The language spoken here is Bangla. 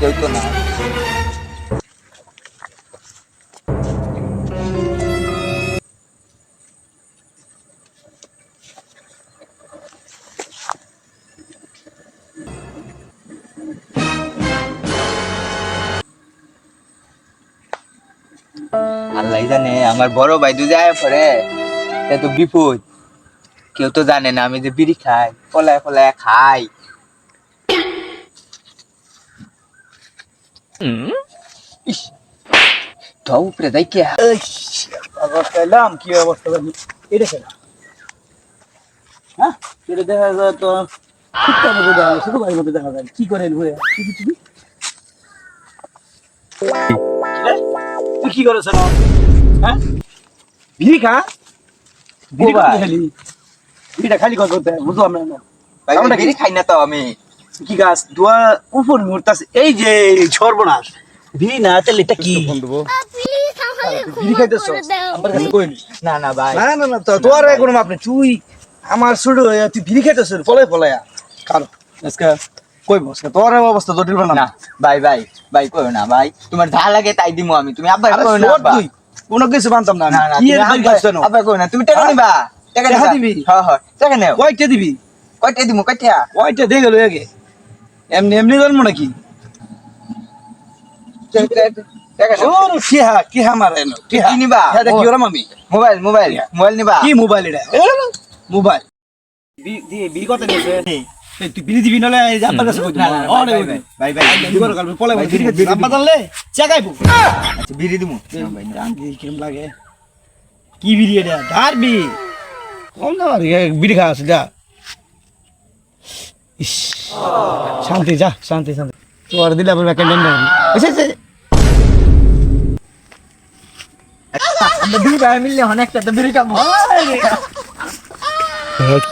কেউ তো না। আল্লাহ জানে আমার বড় ভাই দুই যায় পরে এত বিপদ, কেউ তো জানে না আমি যে বিড়ি খাই, পলায় পলায় খাই। ইস, তাও উপরে যাই কে? অবস্থা এলাম কি অবস্থা বলি এটা কেন হ্যাঁ এটা দেখা যায় তো ঠিকঠাক মতো দেখা যায় শুধু ভাই মতো দেখা যায় কি করে ঘুরে টিভি টিভি তুই কি করেছ না হ্যাঁ বিড়ি খা বিড়ি ভাই। খালি বিড়িটা খালি করতে বুঝো আমরা না ভাই, আমরা বিড়ি খাই না তো আমি। কি গাছ দোয়া উপর মুহূর্ত আছে এই যে সর্বনাশ বিড়ি না তাহলে এটা কি বিড়ি খাইতেছ আমার কাছে কইনি না না ভাই, না না না তোর কোনো মাপ নেই তুই আমার শুরু তুই বিড়ি খাইতেছ ফলে ফলায়া কারণ আজকে কই বস তোর অবস্থা জটিল না না ভাই ভাই ভাই কই না ভাই, তোমার যা লাগে তাই দিমু আমি, তুমি আব্বা আরে কই না শোন আব্বা। তুই কোনো কিছু মানতাম না না না, কি তুমি এর বাড়ি আব্বা- খাইছ না আব্বা কই না, তুমি টাকা হ্যাঁ? নিবা, টাকা টাকা নিবা। দিবি? হ্যাঁ হ্যাঁ, টাকা নেও। কয়টা দিবি কয়টা দিমু, কয়টা? কয়টা দিয়ে গেল আগে এমনি এমনি জন্ম নাকি টাকা দাও। ওর কি মারে না কি নিবা? কি ওরা মামি মোবাইল মোবাইল মোবাইল নিবা? কি মোবাইল এটা মোবাইল বি কত নিয়েছে এই তুই বিলি দিবি নালে এই আব্বার কাছে কই না, না, না, আরে ভাই, ভাই, ভাই, দিবার কাল পলে ভাই, বিলি বিড়ি আব্বা জানলে চাগাইবো আচ্ছা বিড়ি দিমু। না ভাই, না। জান কিরম লাগে কি বিড়ি এটা ধারবি কম না আর বিড়ি খা আছে যা ইস শান্তি যা শান্তি শান্তি তোর দিলে আবার কেন না এসে আমরা দুই ভাই মিললে অনেকটা তো বিড়ি খাবো।